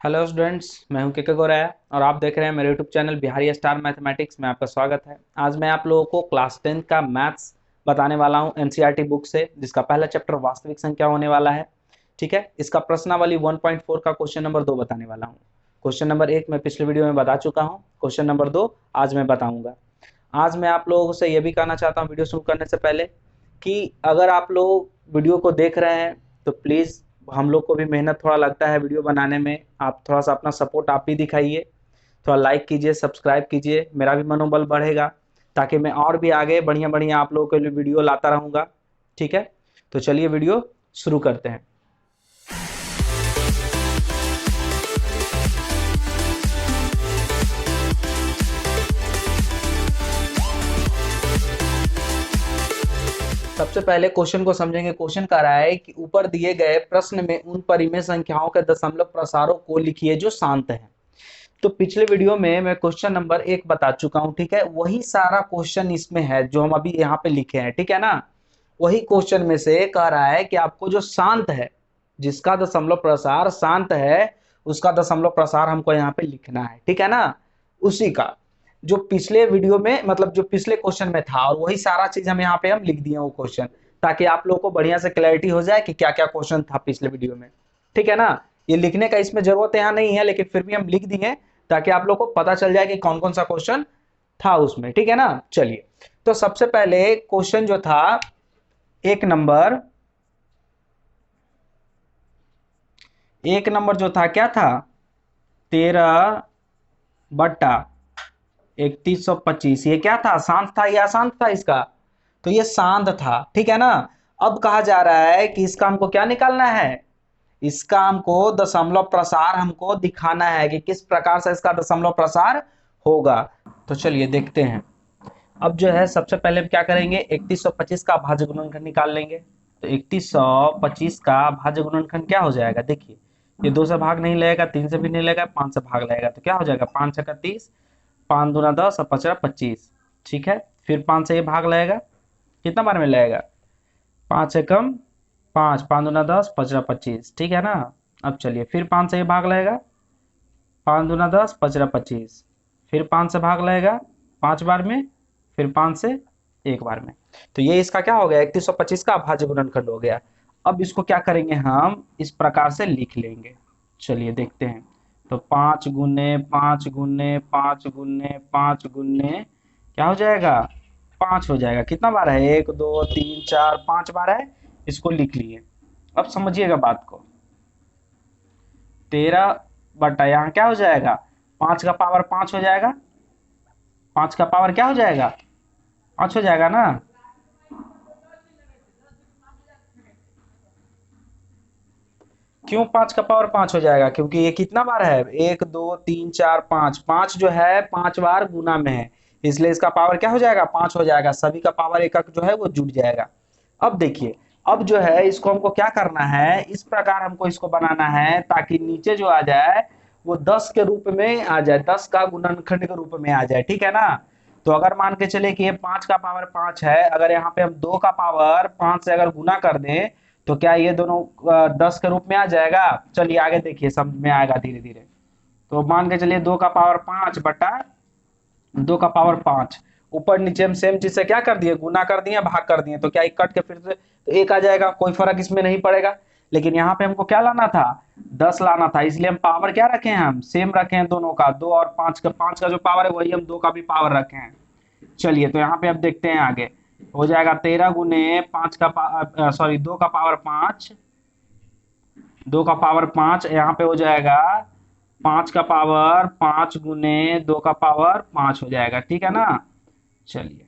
Hello students, मैं हूं के गोराया और आप देख रहे हैं मेरे YouTube channel Bihari star mathematics में। आपका स्वागत है। आज मैं आप लोगों को क्लास 10 का मैथ्स बताने वाला हूं एनसीईआरटी बुक से, जिसका पहला चैप्टर वास्तविक संख्या होने वाला है। ठीक है, इसका प्रश्नावली 1.4 का क्वेश्चन नंबर 2 बताने वाला हूँ। क्वेश्चन नंबर 1 मैं पिछले वीडियो में बता चुका हूँ, क्वेश्चन नंबर 2 आज मैं बताऊंगा। आज मैं आप लोगों से यह भी कहना चाहता हूँ वीडियो शुरू करने से पहले कि अगर आप लोग वीडियो को देख रहे हैं तो प्लीज़, हम लोग को भी मेहनत थोड़ा लगता है वीडियो बनाने में, आप थोड़ा सा अपना सपोर्ट आप भी दिखाइए। थोड़ा लाइक कीजिए, सब्सक्राइब कीजिए, मेरा भी मनोबल बढ़ेगा ताकि मैं और भी आगे बढ़िया बढ़िया आप लोगों के लिए वीडियो लाता रहूँगा। ठीक है, तो चलिए वीडियो शुरू करते हैं। सबसे पहले क्वेश्चन को समझेंगे। क्वेश्चन कह रहा है कि ऊपर दिए गए प्रश्न में उन परिमेय संख्याओं के दशमलव प्रसारों को लिखिए जो शांत हैं। तो पिछले वीडियो में मैं क्वेश्चन नंबर 1 बता चुका हूं। ठीक है, वही सारा क्वेश्चन इसमें है जो हम अभी यहाँ पे लिखे हैं। ठीक है ना, वही क्वेश्चन में से कह रहा है कि आपको जो शांत है, जिसका दशमलव प्रसार शांत है, उसका दशमलव प्रसार हमको यहाँ पे लिखना है। ठीक है ना, उसी का जो पिछले वीडियो में, मतलब जो पिछले क्वेश्चन में था, और वही सारा चीज हम यहाँ पे हम लिख दिए वो क्वेश्चन, ताकि आप लोगों को बढ़िया से क्लैरिटी हो जाए कि क्या क्या क्वेश्चन था पिछले वीडियो में। ठीक है ना, ये लिखने का इसमें जरूरत यहाँ नहीं है, लेकिन फिर भी हम लिख दिए ताकि आप लोग को पता चल जाए कि कौन कौन सा क्वेश्चन था उसमें। ठीक है ना, चलिए। तो सबसे पहले क्वेश्चन जो था एक नंबर जो था क्या था, 13/3125। ये क्या था, शांत था या अशांत था इसका? तो ये शांत था। ठीक है ना। अब कहा जा रहा है कि इसका हमको क्या निकालना है, इसका हमको दशमलव प्रसार हमको दिखाना है कि किस प्रकार से इसका दशमलव प्रसार होगा। तो चलिए देखते हैं। अब जो है सबसे पहले हम क्या करेंगे, 3125 का भाज्य गुणनखंड निकाल लेंगे। तो 3125 का भाज्य गुणनखंड क्या हो जाएगा, देखिए, ये 2 से भाग नहीं लगेगा, 3 से भी नहीं लगेगा, 5 से भाग लगेगा। तो क्या हो जाएगा, 5 छक्का 30, 5 दूना 10 और 5 25। ठीक है, फिर 5 से ये भाग लगेगा, कितना बार में लगेगा, 5 से कम 5, 5 दूना 10, 5 25। ठीक है ना। अब चलिए, फिर 5 से ये भाग लगेगा, 5 दूना 10, 5 25। फिर 5 से भाग लगेगा 5 बार में, फिर 5 से एक बार में। तो ये इसका क्या हो गया, 3125 का अभाज्य गुणनखंड हो गया। अब इसको क्या करेंगे, हम इस प्रकार से लिख लेंगे। चलिए देखते हैं। तो 5 गुने 5 गुने 5 गुने 5 गुने क्या हो जाएगा, 5 हो जाएगा। कितना बार है, 1 2 3 4 5 बार है। इसको लिख लिए। अब समझिएगा बात को। 13 बटा यहाँ क्या हो जाएगा, 5 का पावर 5 हो जाएगा। 5 का पावर क्या हो जाएगा, 5 हो जाएगा ना। क्यों 5 का पावर 5 हो जाएगा, क्योंकि ये कितना बार है, 1 2 3 4 5, 5 जो है 5 बार गुना में है, इसलिए इसका पावर क्या हो जाएगा, 5 हो जाएगा। सभी का पावर एक जो है वो जुड़ जाएगा। अब देखिए, अब जो है इसको हमको क्या करना है, इस प्रकार हमको इसको बनाना है ताकि नीचे जो आ जाए वो 10 के रूप में आ जाए, 10 का गुणनखंड के रूप में आ जाए। ठीक है ना। तो अगर मान के चले कि ये 5 का पावर 5 है, अगर यहाँ पे हम 2 का पावर 5 से अगर गुना कर दें तो क्या ये दोनों 10 के रूप में आ जाएगा। चलिए आगे देखिए, समझ में आएगा धीरे धीरे। तो मान के चलिए 2 का पावर 5 बटा 2 का पावर 5, ऊपर नीचे हम सेम चीज से क्या कर दिए, गुना कर दिए, भाग कर दिए। तो क्या एक कट के फिर से तो एक आ जाएगा, कोई फर्क इसमें नहीं पड़ेगा। लेकिन यहाँ पे हमको क्या लाना था, 10 लाना था, इसलिए हम पावर क्या रखे हैं, हम सेम रखे हैं दोनों का, 2 और 5 का। 5 का जो पावर है वही हम 2 का भी पावर रखे हैं। चलिए, तो यहाँ पे अब देखते हैं आगे। हो जाएगा 13 गुने 5 का सॉरी 2 का पावर 5, 2 का पावर 5 यहाँ पे हो जाएगा 5 का पावर 5 गुने 2 का पावर 5 हो जाएगा। ठीक है ना। चलिए,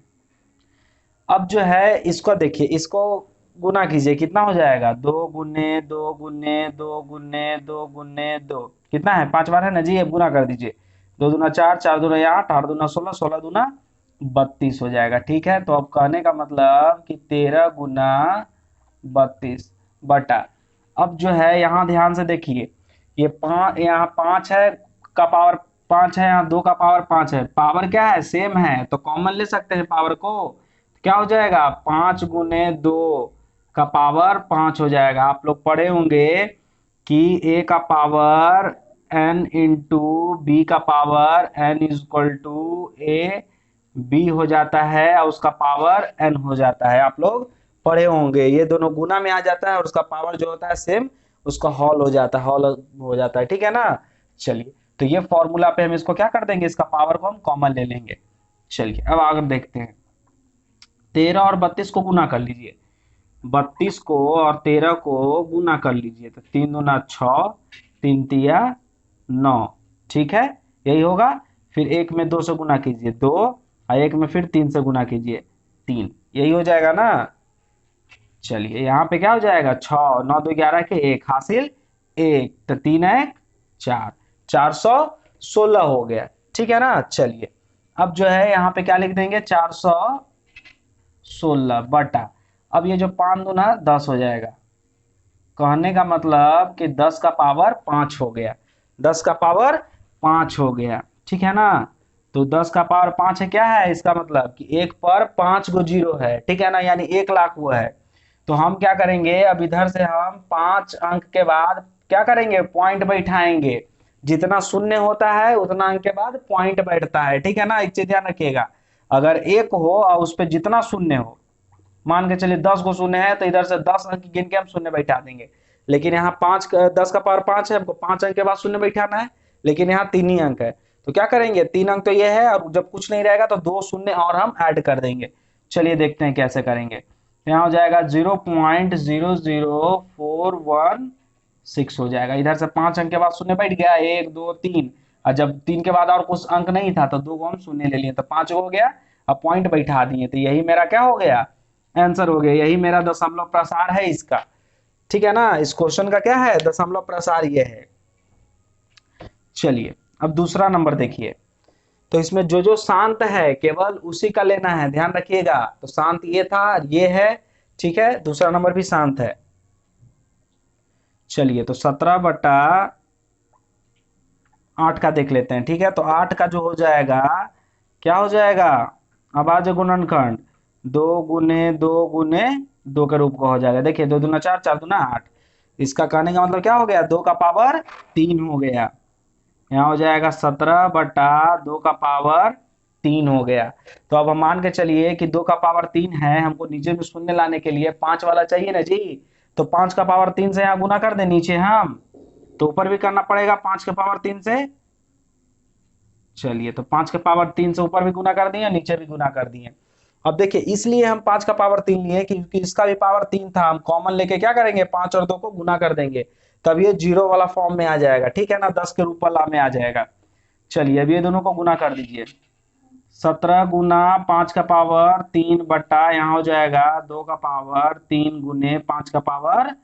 अब जो है इसको देखिए, इसको गुना कीजिए, कितना हो जाएगा, 2 गुने 2 गुने 2 गुने 2 गुने 2, कितना है, 5 बार है ना जी। अब गुना कर दीजिए, 2 दूना 4, 4 दूना 8, 8 दूना 16, 16 दूना 32 हो जाएगा। ठीक है, तो अब कहने का मतलब कि 13 गुना 32 बटा, अब जो है यहाँ ध्यान से देखिए, ये 5, यहाँ 5 है का पावर 5 है, यहाँ 2 का पावर 5 है, पावर क्या है, सेम है, तो कॉमन ले सकते हैं पावर को। क्या हो जाएगा, 5 गुने 2 का पावर 5 हो जाएगा। आप लोग पढ़े होंगे कि a का पावर n इंटू बी का power n is equal to A B हो जाता है और उसका पावर n हो जाता है। आप लोग पढ़े होंगे, ये दोनों गुना में आ जाता है और उसका पावर जो होता है सेम उसका हॉल हो जाता है, हॉल हो जाता है, ठीक है ना। चलिए, तो ये फॉर्मूला पे हम इसको क्या कर देंगे, इसका पावर को हम कॉमन ले लेंगे। चलिए अब आगे देखते हैं। 13 और 32 को गुना कर लीजिए, 32 को और 13 को गुना कर लीजिए, तो 3 दूना 6, 3 तिया 9, ठीक है, यही होगा। फिर एक में 2 से गुना कीजिए 2, और एक में फिर 3 से गुना कीजिए 3, यही हो जाएगा ना। चलिए यहाँ पे क्या हो जाएगा, 6 9 2 11 के 1 हासिल 1, तो 3 1 4, 416 हो गया, ठीक है ना। चलिए अब जो है यहाँ पे क्या लिख देंगे, 416 बटा, अब ये जो 5 दूना 10 हो जाएगा, कहने का मतलब कि 10 का पावर 5 हो गया, 10 का पावर 5 हो गया, ठीक है ना। तो 10 का पावर 5 है, क्या है इसका मतलब कि 1 पर 5 गो जीरो है, ठीक है ना, यानी 1 लाख हुआ है। तो हम क्या करेंगे, अब इधर से हम 5 अंक के बाद क्या करेंगे, पॉइंट बैठाएंगे, जितना शून्य होता है उतना अंक के बाद पॉइंट बैठता है, ठीक है ना। एक चीज ध्यान रखिएगा, अगर 1 हो और उस पर जितना शून्य हो, मान के चलिए 10 को शून्य है तो इधर से 10 अंक गिन के हम शून्य बैठा देंगे, लेकिन यहाँ 10 का पावर 5 है, हमको 5 अंक के बाद शून्य बैठाना है, लेकिन यहाँ 3 ही अंक है, तो क्या करेंगे, 3 अंक तो ये है, और जब कुछ नहीं रहेगा तो 2 शून्य और हम ऐड कर देंगे। चलिए देखते हैं कैसे करेंगे। यहाँ हो जाएगा 0.00416 हो जाएगा, इधर से 5 अंक के बाद शून्य बैठ गया, 1 2 3, और जब 3 के बाद और कुछ अंक नहीं था तो 2 को हम शून्य ले लिए, तो 5 हो गया, अब पॉइंट बैठा दिए, तो यही मेरा क्या हो गया, आंसर हो गया, यही मेरा दशमलव प्रसार है इसका, ठीक है ना। इस क्वेश्चन का क्या है, दशमलव प्रसार ये है। चलिए अब दूसरा नंबर देखिए, तो इसमें जो जो शांत है केवल उसी का लेना है, ध्यान रखिएगा। तो शांत ये था, ये है, ठीक है, दूसरा नंबर भी शांत है। चलिए तो 17/8 का देख लेते हैं, ठीक है। तो 8 का जो हो जाएगा, क्या हो जाएगा, अब आज गुणनखंड 2 गुने 2 गुने 2 के रूप का हो जाएगा। देखिए 2 दूना 4, 4 दूना 8, इसका कहने का मतलब क्या हो गया, 2 का पावर 3 हो गया। यहाँ हो जाएगा 17/2 का पावर 3 हो गया। तो अब हम मान के चलिए कि 2 का पावर 3 है, हमको नीचे में शून्य लाने के लिए 5 वाला चाहिए ना जी, तो 5 का पावर 3 से यहाँ गुना कर दे नीचे हम, तो ऊपर भी करना पड़ेगा 5 के पावर 3 से। चलिए तो 5 के पावर 3 से ऊपर भी गुना कर दिए, नीचे भी गुना कर दिए। अब देखिए इसलिए हम 5 का पावर 3 लिए क्योंकि इसका भी पावर 3 था, हम कॉमन लेके क्या करेंगे, 5 और 2 को गुना कर देंगे, तब ये जीरो वाला फॉर्म में आ जाएगा, ठीक है ना, 10 के रूप वाला में आ जाएगा। चलिए अब ये दोनों को गुना कर दीजिए, 17 गुना 5 का पावर 3 बटा यहाँ हो जाएगा 2 का पावर 3 गुने 5 का पावर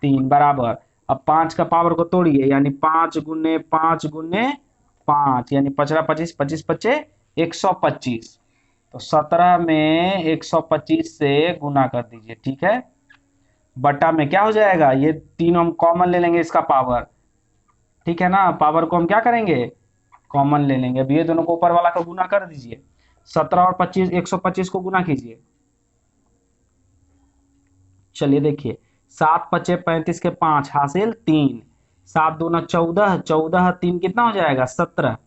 3 बराबर। अब 5 का पावर को तोड़िए, यानी 5 गुने 5 गुने 5, यानी 15 25 25 पच्चे 125, तो 17 में 125 से गुना कर दीजिए, ठीक है। बटा में क्या हो जाएगा, ये 3 हम कॉमन ले लेंगे इसका पावर, ठीक है ना, पावर को हम क्या करेंगे, कॉमन ले लेंगे। अब ये दोनों को ऊपर वाला का गुना कर दीजिए, 17 और 25, 125 को गुना कीजिए। चलिए देखिए 7 पचे 35 के 5 हासिल 3, 7 दूना 14, 14 3 कितना हो जाएगा 17,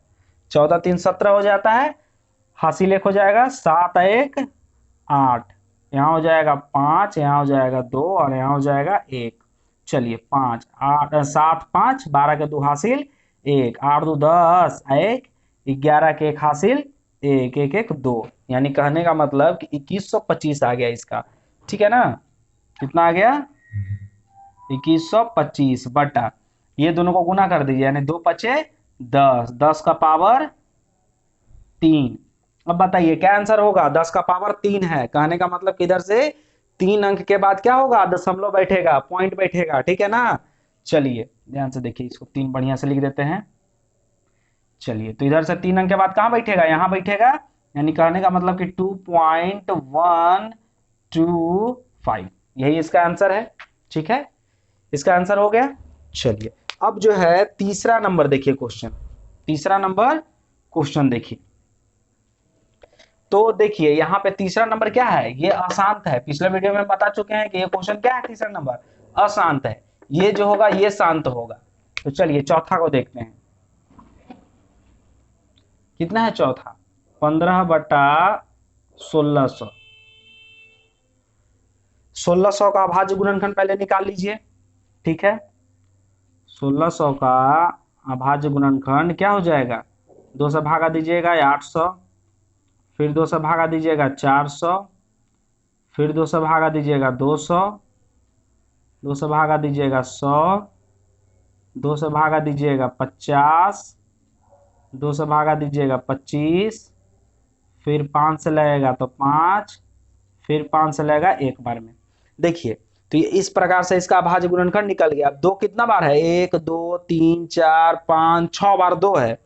14 3 17 हो जाता है, हासिल 1 हो जाएगा, 7 1 8, यहाँ हो जाएगा 5, यहाँ हो जाएगा 2 और यहाँ हो जाएगा 1। चलिए 5 8 7 5 12 के 2 हासिल 1, 8 2 10, 1 11 के 1 हासिल 1 1 1 2, यानी कहने का मतलब कि 2125 आ गया इसका, ठीक है ना। कितना आ गया, 2125 बटा, ये दोनों को गुना कर दीजिए, यानी 2 पचे 10, 10 का पावर 3। अब बताइए क्या आंसर होगा, 10 का पावर 3 है, कहने का मतलब किधर से 3 अंक के बाद क्या होगा, दशमलव बैठेगा, पॉइंट बैठेगा, ठीक है ना। चलिए ध्यान से देखिए, इसको 3 बढ़िया से लिख देते हैं। चलिए तो इधर से 3 अंक के बाद कहाँ बैठेगा, यहाँ बैठेगा, यानी कहने का मतलब कि 2.125, यही इसका आंसर है, ठीक है, इसका आंसर हो गया। चलिए अब जो है तीसरा नंबर देखिए क्वेश्चन, तीसरा नंबर क्वेश्चन देखिए। तो देखिए यहाँ पे तीसरा नंबर क्या है, ये अशांत है, पिछले वीडियो में बता चुके हैं कि ये क्वेश्चन क्या है, तीसरा नंबर अशांत है, ये जो होगा ये शांत होगा। तो चलिए चौथा को देखते हैं। कितना है चौथा? 15/1600। 1600 का अभाज्य गुणनखंड पहले निकाल लीजिए। ठीक है, 1600 का अभाज्य गुणनखंड क्या हो जाएगा? 2 से भागा दीजिएगा 800, फिर 2 से भागा दीजिएगा 400, फिर 2 से भागा दीजिएगा 200, 2 से भागा दीजिएगा 100, 2 से भागा दीजिएगा 50, 2 से भागा दीजिएगा 25, फिर 5 से लगेगा तो 5, फिर 5 से लगेगा एक बार में। देखिए, तो ये इस प्रकार से इसका अभाज्य गुणनखंड निकल गया। अब 2 कितना बार है? 1 2 3 4 5 6 बार 2 है,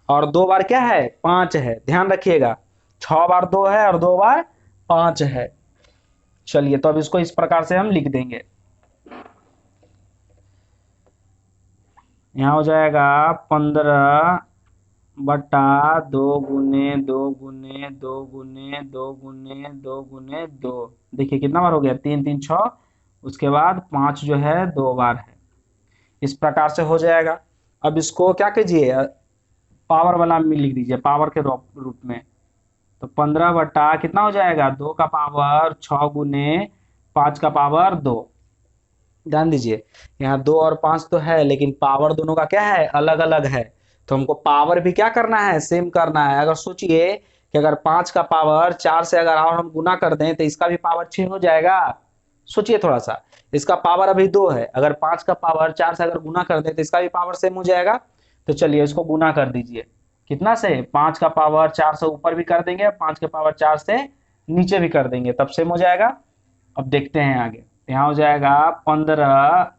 और 2 बार क्या है? 5 है। ध्यान रखिएगा, 6 बार 2 है और 2 बार 5 है। चलिए, तो अब इसको इस प्रकार से हम लिख देंगे। यहाँ हो जाएगा 15/2 गुने 2 गुने 2 गुने 2 गुने 2 गुने 2। देखिए कितना बार हो गया? 3 3 6, उसके बाद 5 जो है 2 बार है। इस प्रकार से हो जाएगा। अब इसको क्या कीजिए? पावर वाला में लिख दीजिए, पावर के रूप में। तो 15 बटा कितना हो जाएगा? 2 का पावर 6 गुने 5 का पावर 2। ध्यान दीजिए, यहाँ 2 और 5 तो है, लेकिन पावर दोनों का क्या है? अलग अलग है। तो हमको पावर भी क्या करना है? सेम करना है। अगर सोचिए कि अगर 5 का पावर 4 से अगर और हम गुना कर दें तो इसका भी पावर 6 हो जाएगा। सोचिए थोड़ा सा, इसका पावर अभी 2 है, अगर 5 का पावर 4 से अगर गुना कर दें तो इसका भी पावर सेम हो जाएगा। तो चलिए इसको गुना कर दीजिए। कितना से? 5 का पावर 4 से ऊपर भी कर देंगे, 5 का पावर 4 से नीचे भी कर देंगे, तब सेम हो जाएगा। अब देखते हैं आगे। यहाँ हो जाएगा 15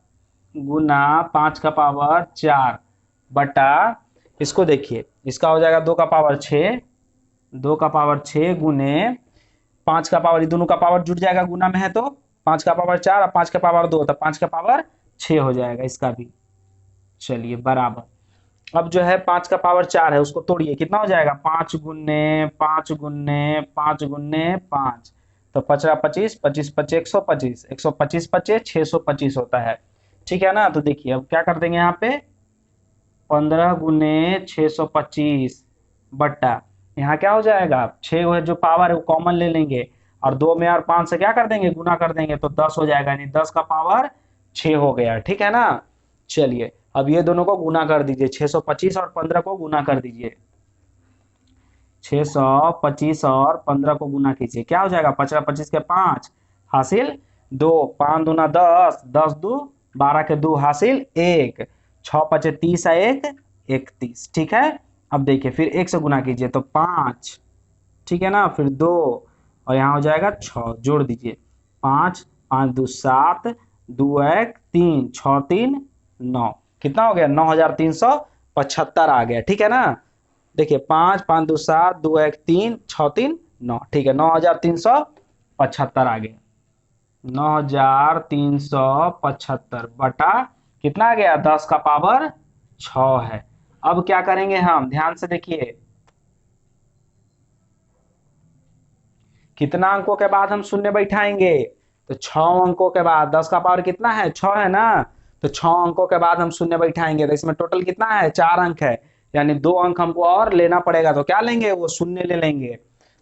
गुना 5 का पावर 4 बटा, इसको देखिए, इसका हो जाएगा 2 का पावर 6, 2 का पावर 6 गुने 5 का पावर, ये दोनों का पावर जुड़ जाएगा, गुना में है तो 5 का पावर 4 और 5 का पावर 2, तो 5 का पावर 6 हो जाएगा इसका भी। चलिए बराबर। अब जो है 5 का पावर 4 है, उसको तोड़िए, कितना हो जाएगा? 5 गुने 5 गुने 5 गुने 5, तो 5 25, 25 25 125, 125 25 625 होता है। ठीक है ना? तो देखिए अब क्या कर देंगे यहाँ पे? 15 गुने 625 बट्टा, यहाँ क्या हो जाएगा? 6 जो पावर है वो कॉमन ले लेंगे, और 2 में और 5 से क्या कर देंगे? गुना कर देंगे, तो 10 हो जाएगा, यानी 10 का पावर 6 हो गया। ठीक है ना? चलिए अब ये दोनों को गुना कर दीजिए, 625 और 15 को गुना कर दीजिए। 625 और 15 को गुना कीजिए, क्या हो जाएगा? 5 25 के 5 हासिल 2, 5 दूना 10, 10 दू 12 के 2 हासिल 1, 6 5 30 है 1 31। ठीक है, अब देखिए फिर 1 से गुना कीजिए तो 5, ठीक है ना, फिर 2 और यहाँ हो जाएगा 6, जोड़ दीजिए 5 5 2 7, 2 1 3, 6 3 9, कितना हो गया? 9375 आ गया। ठीक है ना? देखिए 5 5 2 7, 2 1 3, 6 3 9, ठीक है, 9375 आ गया। 9375 बटा कितना आ गया? 10 का पावर 6 है। अब क्या करेंगे हम? ध्यान से देखिए, कितना अंकों के बाद हम शून्य बैठाएंगे? तो 6 अंकों के बाद। 10 का पावर कितना है? 6 है ना? तो 6 अंकों के बाद हम शून्य बैठाएंगे, तो इसमें टोटल कितना है? 4 अंक है, यानी 2 अंक हमको और लेना पड़ेगा। तो क्या लेंगे? वो शून्य ले लेंगे।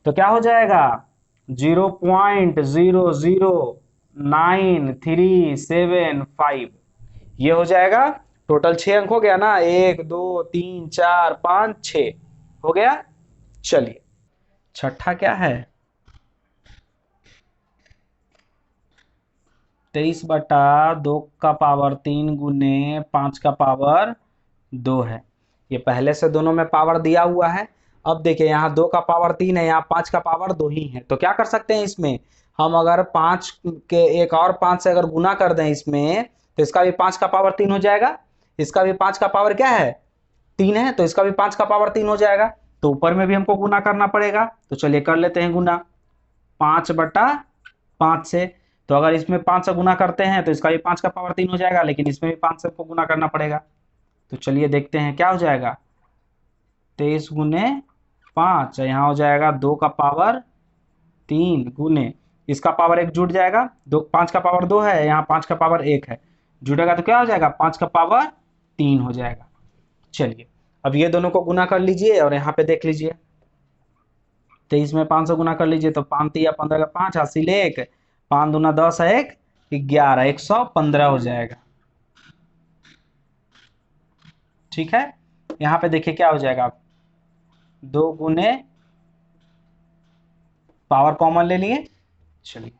तो क्या हो जाएगा? 0.00937 ये हो जाएगा। टोटल 6 अंक हो गया ना, 1 2 3 4 5 6 हो गया। चलिए छठा क्या है? 23/2 का पावर 3 गुने 5 का पावर 2 है। ये पहले से दोनों में पावर दिया हुआ है। अब देखिए यहाँ 2 का पावर 3 है, यहाँ 5 का पावर 2 ही है। तो क्या कर सकते हैं इसमें हम? अगर 5 के एक और 5 से अगर गुना कर दें इसमें, तो इसका भी 5 का पावर 3 हो जाएगा। इसका भी 5 का पावर क्या है? 3 है, तो इसका भी 5 का पावर 3 हो जाएगा। तो ऊपर में भी हमको गुना करना पड़ेगा। तो चलिए कर लेते हैं गुना 5/5 से। तो अगर इसमें 5 से गुना करते हैं तो इसका भी 5 का पावर 3 हो जाएगा, लेकिन इसमें भी 5 से हमको गुना करना पड़ेगा। तो चलिए देखते हैं क्या हो जाएगा। 23 गुने 5, यहाँ हो जाएगा 2 का पावर 3 गुने, इसका पावर 1 जुड़ जाएगा, 5 का पावर 2 है, यहाँ 5 का पावर 1 है, जुड़ेगा तो क्या हो जाएगा? 5 का पावर 3 हो जाएगा। चलिए अब ये दोनों को गुना कर लीजिए और यहाँ पे देख लीजिए, 23 में 5 से गुना कर लीजिए तो 5 तिया 15 का 5, हासिल 1, 5 दूना 10 है 1, 11, 115 हो जाएगा। ठीक है, यहाँ पे देखिए क्या हो जाएगा, 2 गुने पावर कॉमन ले लिए, चलिए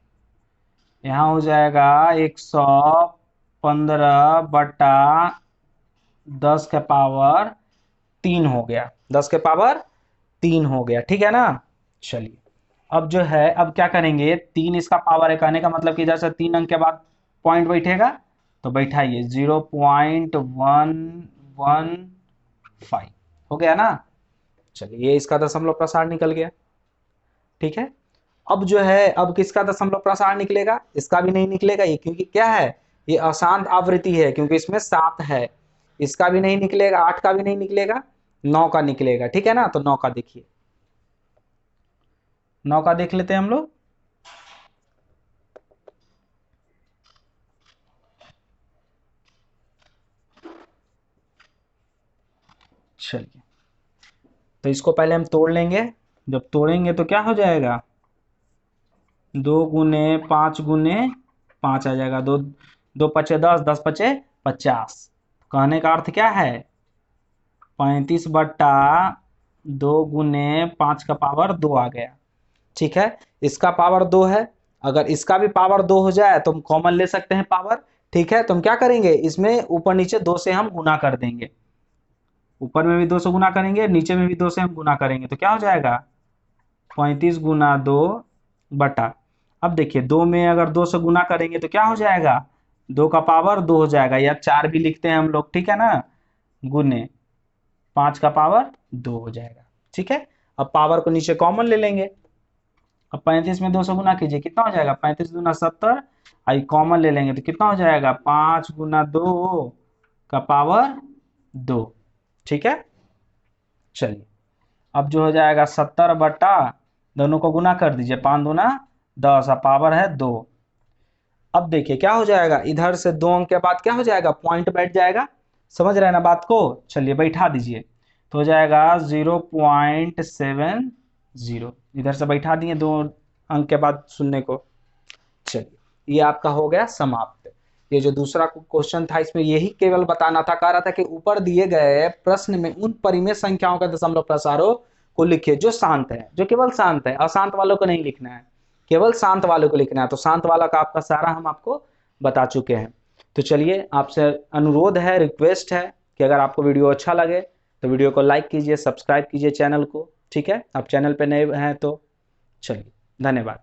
यहाँ हो जाएगा 115 बटा 10 के पावर 3 हो गया, 10 के पावर 3 हो गया। ठीक है ना, चलिए अब जो है, अब क्या करेंगे, 3 इसका पावर है, कहने का मतलब कि इधर से 3 अंक के बाद पॉइंट बैठेगा, तो बैठाइए 0.115 हो गया ना। चलिए ये इसका दशमलव प्रसार निकल गया। ठीक है, अब जो है, अब किसका दशमलव प्रसार निकलेगा, इसका भी नहीं निकलेगा ये, क्योंकि क्या है, ये अशांत आवृत्ति है, क्योंकि इसमें 7 है, इसका भी नहीं निकलेगा, 8 का भी नहीं निकलेगा, 9 का निकलेगा। ठीक है ना, तो 9 का देखिए, 9 का देख लेते हैं हम लोग। चलिए तो इसको पहले हम तोड़ लेंगे, जब तोड़ेंगे तो क्या हो जाएगा, 2 गुने 5 गुने 5 आ जाएगा, 2 2 पचे 10, 10 पचे 50। कहने का अर्थ क्या है, 35 बट्टा 2 गुने 5 का पावर 2 आ गया। ठीक है, इसका पावर 2 है, अगर इसका भी पावर 2 हो जाए तो हम कॉमन ले सकते हैं पावर। ठीक है, तो हम क्या करेंगे, इसमें ऊपर नीचे 2 से हम गुना कर देंगे, ऊपर में भी 2 से गुना करेंगे, नीचे में भी 2 से हम गुना करेंगे, तो क्या हो जाएगा, 35 गुना 2 बटा, अब देखिए 2 में अगर 2 से गुना करेंगे तो क्या हो जाएगा, 2 का पावर 2 हो जाएगा, या 4 भी लिखते हैं हम लोग। ठीक है ना, गुने 5 का पावर 2 हो जाएगा। ठीक है, अब पावर को नीचे कॉमन ले लेंगे, अब 35 में 2 से गुना कीजिए, कितना हो जाएगा, 35 दूना 70, आई कॉमन ले लेंगे तो कितना हो जाएगा, 5 गुना 2 का पावर 2। ठीक है, चलिए अब जो हो जाएगा 70 बट्टा, दोनों को गुना कर दीजिए, 5 दूना 10, पावर है 2। अब देखिए क्या हो जाएगा, इधर से 2 अंक के बाद क्या हो जाएगा, पॉइंट बैठ जाएगा, समझ रहे हैं ना बात को। चलिए बैठा दीजिए, तो हो जाएगा 0.70, इधर से बैठा दिए 2 अंक के बाद शून्य को। चलिए ये आपका हो गया समाप्त। ये जो दूसरा क्वेश्चन था, इसमें यही केवल बताना था, कह रहा था कि ऊपर दिए गए प्रश्न में उन परिमेय संख्याओं के दशमलव प्रसारों को लिखिए जो शांत है, जो केवल शांत है, अशांत वालों को नहीं लिखना है, केवल शांत वालों को लिखना है। तो शांत वाला का आपका सारा हम आपको बता चुके हैं। तो चलिए आपसे अनुरोध है, रिक्वेस्ट है कि अगर आपको वीडियो अच्छा लगे तो वीडियो को लाइक कीजिए, सब्सक्राइब कीजिए चैनल को। ठीक है, आप चैनल पे नए हैं तो चलिए, धन्यवाद।